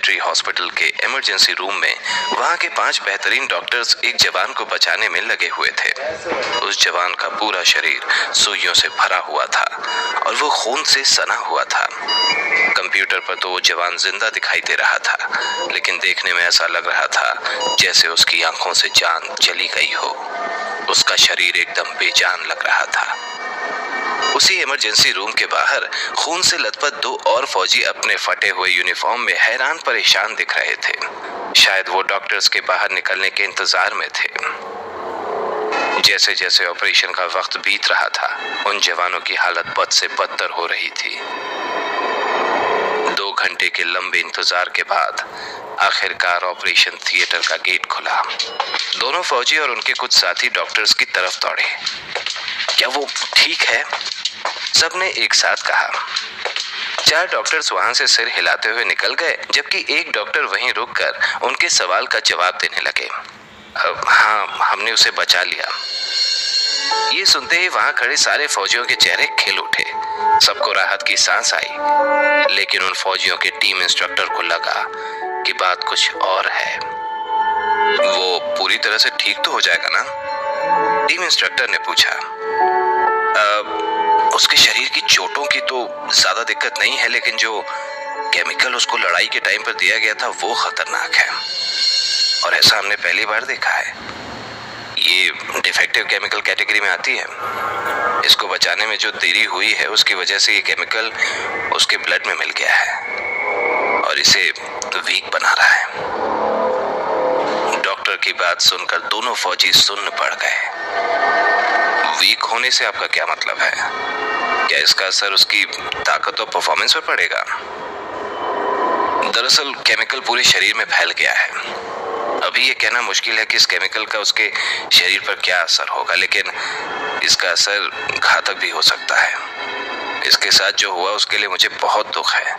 Military hospital के emergency room में वहां के 5 बेहतरीन डॉक्टर्स एक जवान को बचाने में लगे हुए थे। उस जवान का पूरा शरीर सुइयों से भरा हुआ था और वो खून से सना हुआ था। कंप्यूटर पर तो वो जवान जिंदा दिखाई दे रहा था, लेकिन देखने में ऐसा लग रहा था जैसे उसकी आंखों से जान चली गई हो। उसका शरीर एकदम बेजान लग रहा था। उसी इमरजेंसी रूम के बाहर खून से लथपथ 2 और फौजी अपने फटे हुए यूनिफॉर्म में हैरान परेशान दिख रहे थे। शायद वो डॉक्टर्स के बाहर निकलने के इंतजार में थे। जैसे जैसे ऑपरेशन का वक्त बीत रहा था, उन जवानों की हालत बद से बदतर हो रही थी। 2 घंटे के लंबे इंतजार के बाद आखिरकार ऑपरेशन थिएटर का गेट खुला। दोनों फौजी और उनके कुछ साथी डॉक्टर्स की तरफ दौड़े। क्या वो ठीक है? सबने एक साथ कहा। 4 डॉक्टर्स वहां से सिर हिलाते हुए निकल गए, जबकि एक डॉक्टर वहीं रुककर उनके सवाल का जवाब देने लगे। हाँ, हमने उसे बचा लिया। ये सुनते ही वहां खड़े सारे फौजियों के चेहरे खिल उठे। सबको राहत की सांस आई, लेकिन उन फौजियों के टीम इंस्ट्रक्टर को लगा कि बात कुछ और है। वो पूरी तरह से ठीक तो हो जाएगा ना? टीम इंस्ट्रक्टर ने पूछा। उसके शरीर की चोटों की तो ज्यादा दिक्कत नहीं है, लेकिन जो केमिकल उसको लड़ाई के टाइम पर दिया गया था वो खतरनाक है, और ऐसा हमने पहली बार देखा है। ये डिफेक्टिव केमिकल कैटेगरी में आती है। इसको बचाने में जो देरी हुई है उसकी वजह से ये केमिकल उसके ब्लड में मिल गया है और इसे वीक बना रहा है। डॉक्टर की बात सुनकर दोनों फौजी सुन्न पड़ गए। वीक होने से आपका क्या मतलब है? क्या इसका असर उसकी ताकत और परफॉर्मेंस पर पड़ेगा? दरअसल केमिकल पूरे शरीर में फैल गया है। अभी ये कहना मुश्किल है कि इस केमिकल का उसके शरीर पर क्या असर होगा, लेकिन इसका असर घातक भी हो सकता है। इसके साथ जो हुआ उसके लिए मुझे बहुत दुख है।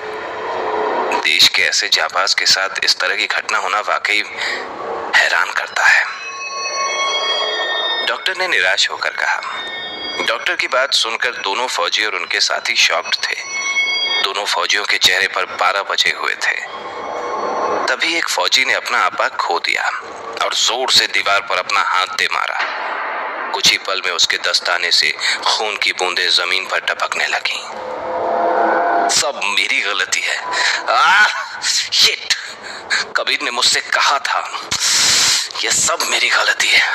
देश के ऐसे जांबाज के साथ इस तरह की घटना होना वाकई हैरान करता है, डॉक्टर ने निराश होकर कहा। डॉक्टर की बात सुनकर दोनों फौजी और उनके साथी शॉक्ड थे। दोनों फौजियों के चेहरे पर 12 बजे हुए थे। तभी एक फौजी ने अपना आपा खो दिया और जोर से दीवार पर अपना हाथ दे मारा। कुछ ही पल में उसके दस्ताने से खून की बूंदें जमीन पर टपकने लगीं। सब मेरी गलती है। शिट! कबीर ने मुझसे कहा था, यह सब मेरी गलती है।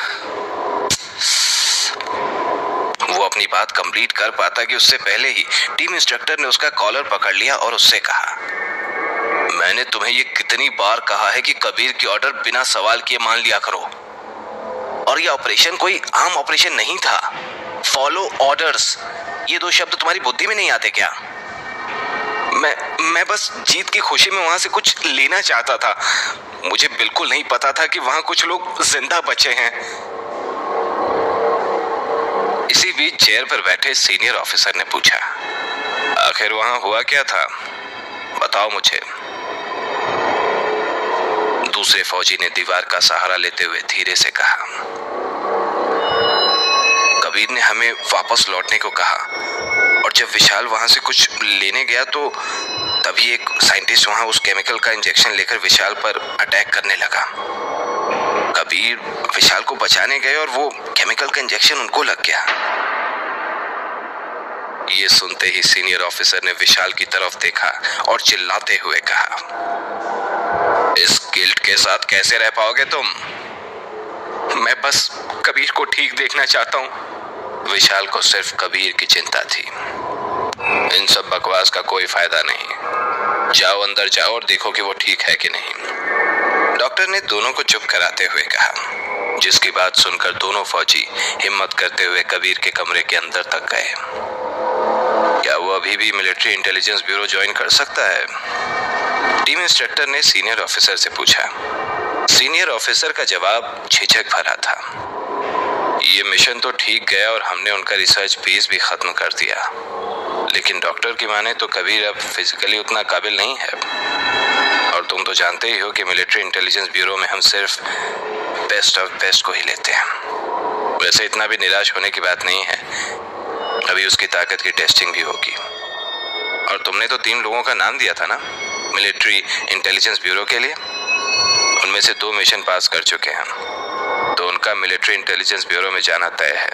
वो अपनी बात कंप्लीट कर पाता कि उससे पहले ही टीम इंस्ट्रक्टर ने उसका कॉलर पकड़ लिया और उससे कहा, मैंने तुम्हें ये कितनी बार कहा है कि कबीर की ऑर्डर बिना सवाल किए मान लिया करो। और ये ऑपरेशन कोई आम ऑपरेशन नहीं था। फॉलो ऑर्डर्स, ये 2 शब्द तुम्हारी बुद्धि में नहीं आते क्या? मैं बस जीत की खुशी में वहां से कुछ लेना चाहता था। मुझे बिल्कुल नहीं पता था कि वहां कुछ लोग जिंदा बचे हैं। इसी बीच चेयर पर बैठे सीनियर ऑफिसर ने पूछा, आखिर वहां हुआ क्या था? बताओ मुझे। दूसरे फौजी ने दीवार का सहारा लेते हुए धीरे से कहा, कबीर ने हमें वापस लौटने को कहा, और जब विशाल वहां से कुछ लेने गया तो तभी एक साइंटिस्ट वहां उस केमिकल का इंजेक्शन लेकर विशाल पर अटैक करने लगा। कबीर विशाल को बचाने गए और वो केमिकल का इंजेक्शन उनको लग गया। ये सुनते ही सीनियर ऑफिसर ने विशाल की तरफ देखा और चिल्लाते हुए कहा, इस गिल्ट के साथ कैसे रह पाओगे तुम? मैं बस कबीर को ठीक देखना चाहता हूँ। विशाल को सिर्फ कबीर की चिंता थी। इन सब बकवास का कोई फायदा नहीं। जाओ अंदर जाओ और देखो कि वो ठीक है कि नहीं। डॉक्टर ने दोनों को चुप कराते हुए कहा, जिसकी बात सुनकर दोनों फौजी हिम्मत करते हुए कबीर के कमरे के अंदर तक गए। क्या वो अभी भी मिलिट्री इंटेलिजेंस ब्यूरो ज्वाइन कर सकता है? टीम इंस्ट्रक्टर ने सीनियर ऑफिसर से पूछा। सीनियर ऑफिसर का जवाब झिझक भरा था। ये मिशन तो ठीक गया और हमने उनका रिसर्च पीस भी खत्म कर दिया, लेकिन डॉक्टर की माने तो कबीर अब फिजिकली उतना काबिल नहीं है। और तुम तो जानते ही हो कि मिलिट्री इंटेलिजेंस ब्यूरो में हम सिर्फ बेस्ट ऑफ बेस्ट को ही लेते हैं। वैसे इतना भी निराश होने की बात नहीं है, अभी उसकी ताकत की टेस्टिंग भी होगी। और तुमने तो 3 लोगों का नाम दिया था ना, मिलिट्री इंटेलिजेंस ब्यूरो के लिए। उनमें से 2 मिशन पास कर चुके हैं, तो उनका मिलिट्री इंटेलिजेंस ब्यूरो में जाना तय है।